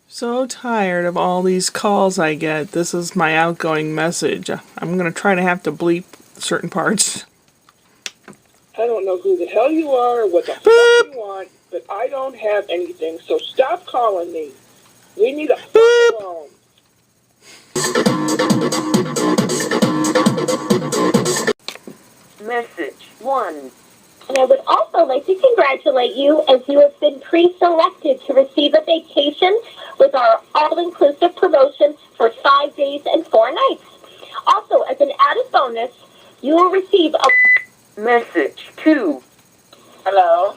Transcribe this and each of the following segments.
So tired of all these calls I get. This is my outgoing message. I'm going to try to have to bleep certain parts. I don't know who the hell you are or what the fuck you want, but I don't have anything, so stop calling me. We need a fuck alone. Message 1. And I would also like to congratulate you as you have been pre-selected to receive a vacation with our all-inclusive promotion for 5 days and 4 nights. Also, as an added bonus, you will receive a... Message 2. Hello?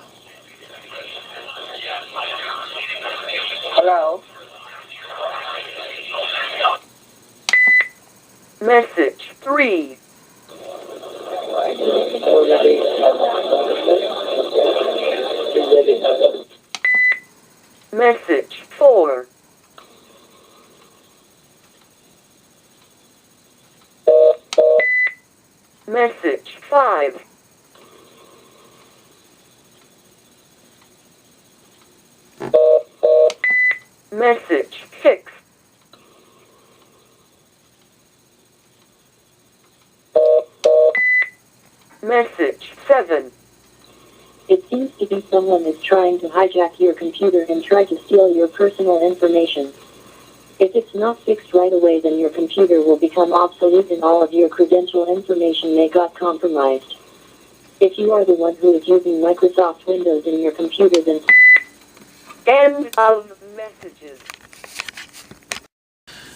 Hello? Message 3. Message 4. Message 5. Message 6. Message 7. It seems to be someone is trying to hijack your computer and try to steal your personal information. If it's not fixed right away, then your computer will become obsolete and all of your credential information may got compromised. If you are the one who is using Microsoft Windows in your computer, then... End of messages.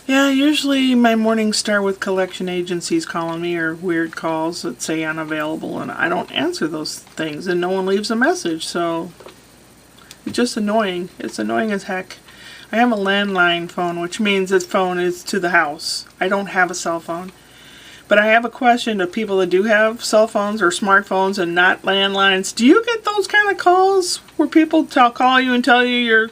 Yeah, usually my mornings start with collection agencies calling me or weird calls that say unavailable, and I don't answer those things, and no one leaves a message, so it's just annoying. It's annoying as heck. I have a landline phone, which means this phone is to the house. I don't have a cell phone. But I have a question to people that do have cell phones or smartphones and not landlines. Do you get those kind of calls where people call you and tell you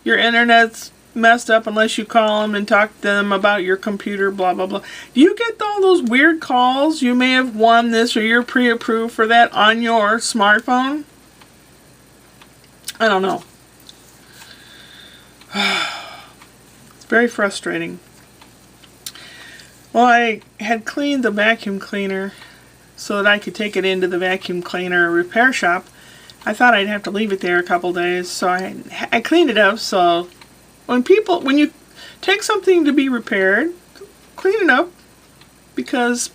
your internet's messed up unless you call them and talk to them about your computer, blah, blah, blah? Do you get all those weird calls? You may have won this or you're pre-approved for that on your smartphone? I don't know. It's very frustrating. Well, I had cleaned the vacuum cleaner so that I could take it into the vacuum cleaner repair shop. I thought I'd have to leave it there a couple days, so I cleaned it up. So when you take something to be repaired, clean it up, because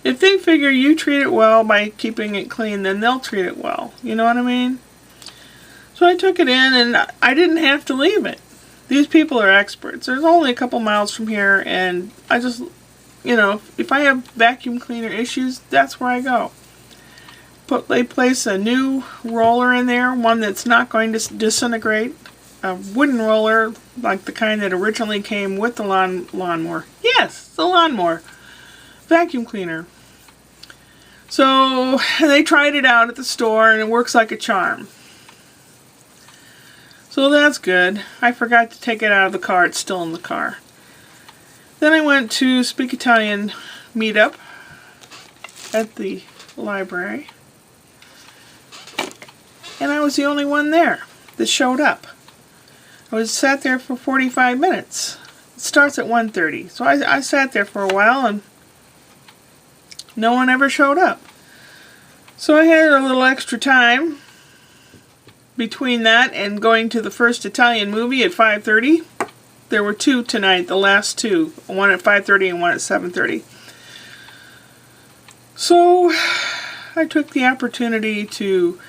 if they figure you treat it well by keeping it clean, then they'll treat it well. You know what I mean? So I took it in, and I didn't have to leave it. These people are experts. There's only a couple miles from here, and I just, if I have vacuum cleaner issues, that's where I go. They place a new roller in there, one that's not going to disintegrate, a wooden roller, like the kind that originally came with the lawnmower. Yes, the lawnmower. Vacuum cleaner. So they tried it out at the store, and it works like a charm. So that's good. I forgot to take it out of the car. It's still in the car. Then I went to Speak Italian meetup at the library. And I was the only one there that showed up. I sat there for 45 minutes. It starts at 1:30. So I sat there for a while and no one ever showed up. So I had a little extra time between that and going to the first Italian movie at 5:30. There were 2 tonight, the last 2. One at 5:30 and one at 7:30. So I took the opportunity to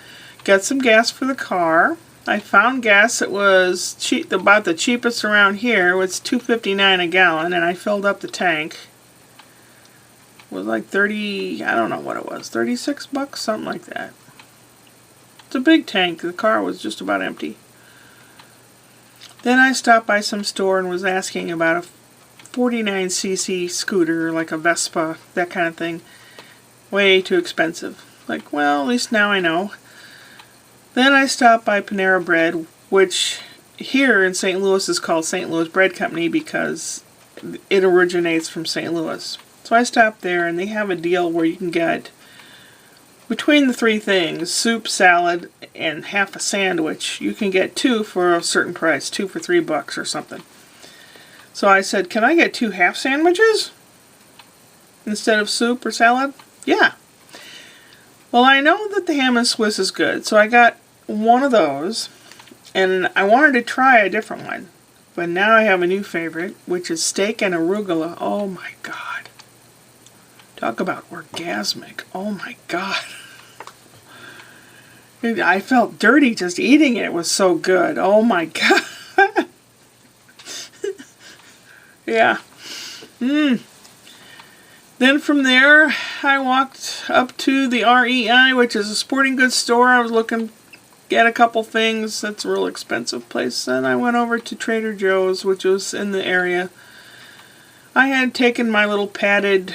get some gas for the car. I found gas that was cheap, about the cheapest around here. It was $2.59 a gallon, and I filled up the tank. It was like 30, I don't know what it was, 36 bucks, something like that. It's a big tank. The car was just about empty. Then I stopped by some store and was asking about a 49cc scooter, like a Vespa, that kind of thing. Way too expensive. Like, well, at least now I know. Then I stopped by Panera Bread, which here in St. Louis is called St. Louis Bread Company because it originates from St. Louis. So I stopped there, and they have a deal where you can get between the three things, soup, salad, and half a sandwich, you can get 2 for a certain price, 2 for $3 or something. So I said, can I get 2 half sandwiches instead of soup or salad? Yeah. Well, I know that the ham and Swiss is good, so I got one of those, and I wanted to try a different one. But now I have a new favorite, which is steak and arugula. Oh my God. Talk about orgasmic. Oh my God. I felt dirty just eating it. It was so good. Oh my God. Yeah. Then from there, I walked up to the REI, which is a sporting goods store. I was looking at a couple things. That's a real expensive place. Then I went over to Trader Joe's, which was in the area. I had taken my little padded,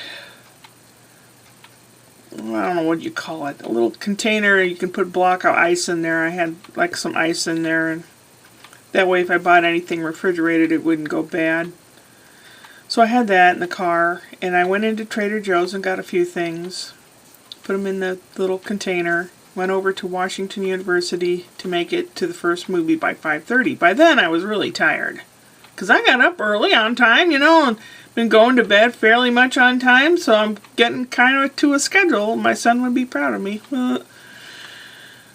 I don't know what you call it, a little container. You can put block of ice in there. I had like some ice in there, and that way if I bought anything refrigerated, it wouldn't go bad. So I had that in the car, and I went into Trader Joe's and got a few things, put them in the little container, went over to Washington University to make it to the first movie by 5:30. By then I was really tired, because I got up early on time, and been going to bed fairly much on time, so I'm getting kind of to a schedule. My son would be proud of me.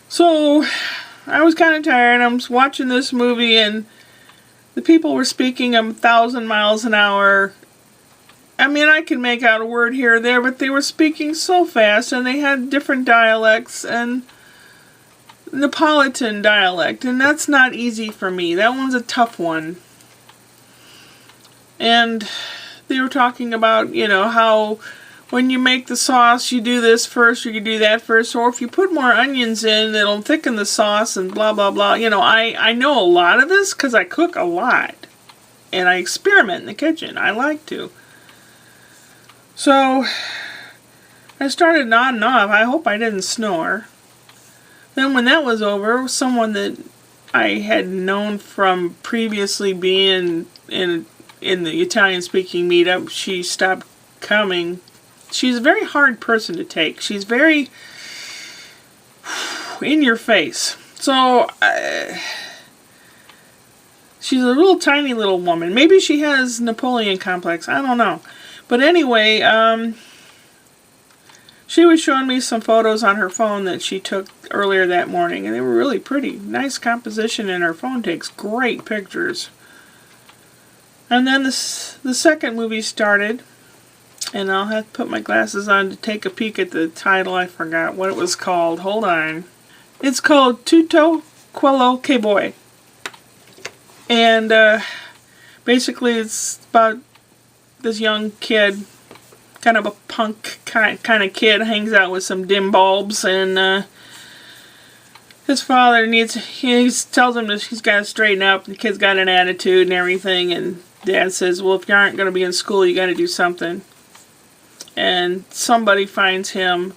So I was kind of tired. I was watching this movie, and the people were speaking 1,000 miles an hour. I mean, I can make out a word here or there, but they were speaking so fast, and they had different dialects, and Neapolitan dialect, and that's not easy for me. That one's a tough one. And they were talking about, how when you make the sauce, you do this first, or you do that first, or if you put more onions in, it'll thicken the sauce, and blah, blah, blah. I know a lot of this because I cook a lot, and I experiment in the kitchen. I like to. So I started nodding off. I hope I didn't snore. Then when that was over, someone that I had known from previously being in the Italian-speaking meetup, she stopped coming. She's a very hard person to take. She's very in your face. So she's a little tiny little woman. Maybe she has Napoleon complex. I don't know. But anyway, she was showing me some photos on her phone that she took earlier that morning, and they were really pretty. Nice composition, and her phone takes great pictures. And then the second movie started, and I'll have to put my glasses on to take a peek at the title. I forgot what it was called. Hold on. It's called Tutto Quello Che Vuoi. And basically it's about this young kid, kind of a punk kind of kid, hangs out with some dim bulbs, and his father he tells him that he's got to straighten up. The kid's got an attitude and everything, and Dad says, well, if you aren't going to be in school, you got to do something. And somebody finds him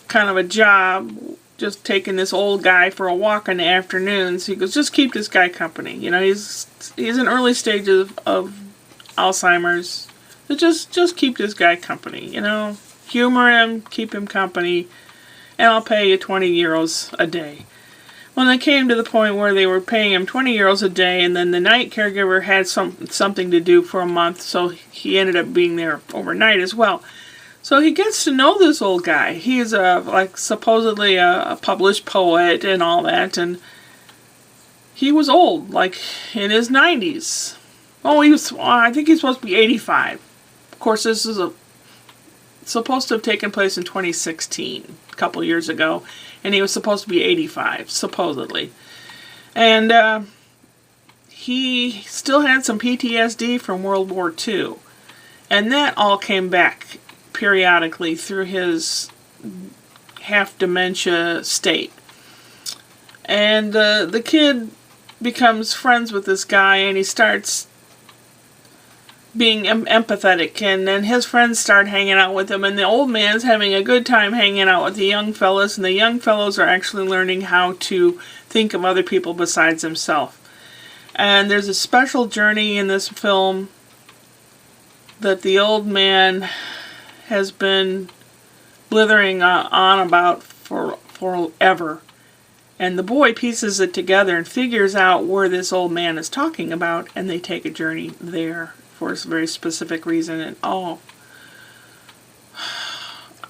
kind of a job, just taking this old guy for a walk in the afternoons. He goes, just keep this guy company. He's in early stages of Alzheimer's. So just keep this guy company. Humor him, keep him company, and I'll pay you 20 euros a day. When they came to the point where they were paying him 20 euros a day, and then the night caregiver had something to do for a month, so he ended up being there overnight as well. So he gets to know this old guy. He's supposedly a published poet and all that, and he was old, like in his 90s. Oh, I think he's supposed to be 85. Of course, this is supposed to have taken place in 2016, a couple years ago, and he was supposed to be 85, supposedly. And he still had some PTSD from World War II, and that all came back periodically through his half-dementia state. And the kid becomes friends with this guy, and he starts being empathetic, and then his friends start hanging out with him, and the old man's having a good time hanging out with the young fellows, and the young fellows are actually learning how to think of other people besides himself. And there's a special journey in this film that the old man has been blithering on about for forever. And the boy pieces it together and figures out where this old man is talking about, and they take a journey there for a very specific reason. And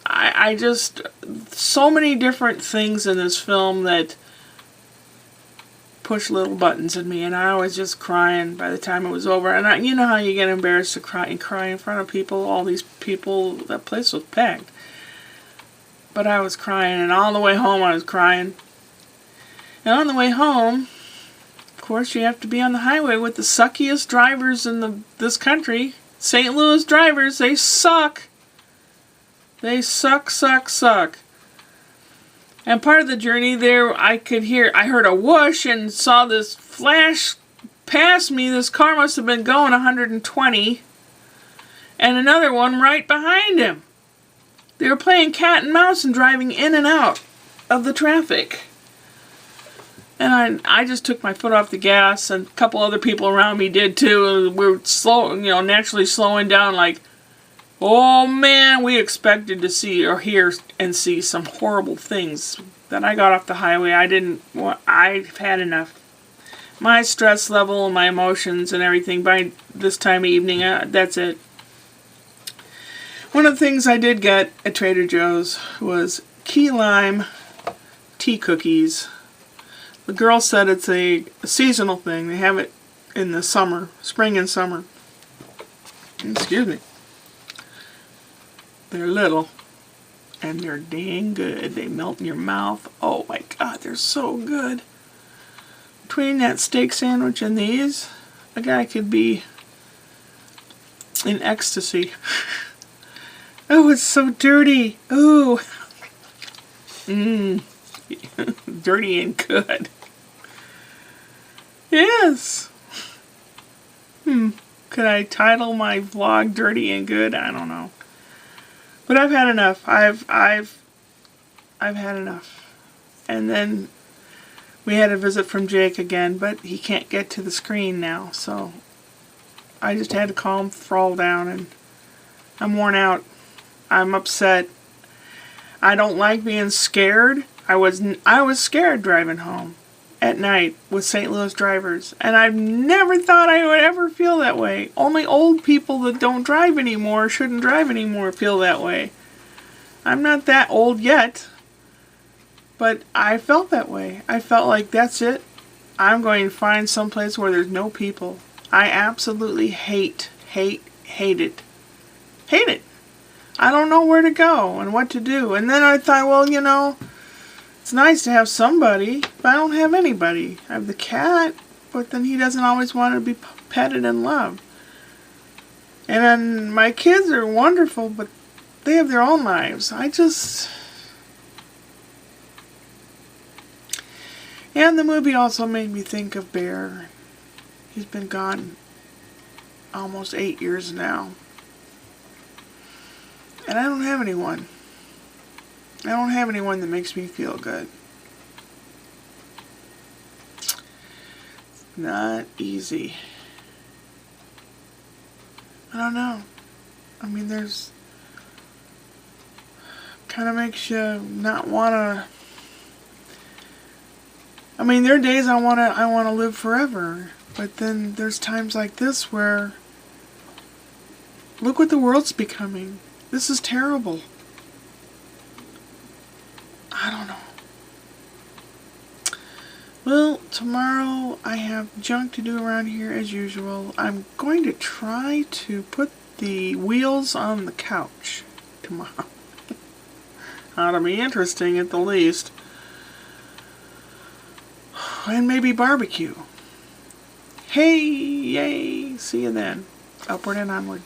I just, so many different things in this film that push little buttons in me, and I was just crying by the time it was over. And you know how you get embarrassed to cry in front of people, all these people, that place was packed. But I was crying, and all the way home I was crying. And on the way home, of course, you have to be on the highway with the suckiest drivers in this country. St. Louis drivers, they suck. They suck. And part of the journey there, I heard a whoosh and saw this flash past me. This car must have been going 120. And another one right behind him. They were playing cat and mouse and driving in and out of the traffic. And I just took my foot off the gas, and a couple other people around me did too. We were slow, naturally slowing down like, oh man, we expected to see or hear and see some horrible things. Then I got off the highway. I've had enough. My stress level and my emotions and everything by this time of evening, that's it. One of the things I did get at Trader Joe's was key lime tea cookies. The girl said it's a seasonal thing. They have it in the summer, spring and summer. Excuse me. They're little, and they're dang good. They melt in your mouth. Oh my God, they're so good. Between that steak sandwich and these, a guy could be in ecstasy. Oh, it's so dirty. Ooh. Dirty and good. Yes. Could I title my vlog Dirty and Good? I don't know. But I've had enough. I've had enough. And then we had a visit from Jake again, but he can't get to the screen now, so I just had to calm Thrall down, and I'm worn out. I'm upset. I don't like being scared. I was scared driving home at night with St. Louis drivers, and I've never thought I would ever feel that way. Only old people that don't drive anymore, shouldn't drive anymore, feel that way. I'm not that old yet, but I felt that way. I felt like, that's it. I'm going to find someplace where there's no people. I absolutely hate it. Hate it. I don't know where to go and what to do. And then I thought, well, it's nice to have somebody, but I don't have anybody. I have the cat, but then he doesn't always want to be petted and loved. And then my kids are wonderful, but they have their own lives. And the movie also made me think of Bear. He's been gone almost 8 years now. And I don't have anyone. I don't have anyone that makes me feel good. Not easy. I don't know. I mean, there's... kind of makes you not want to... I mean, there are days I want to live forever. But then there's times like this where... look what the world's becoming. This is terrible. I don't know. Well, tomorrow I have junk to do around here as usual. I'm going to try to put the wheels on the couch tomorrow. Ought to be interesting at the least. And maybe barbecue. Hey, yay. See you then. Upward and onward.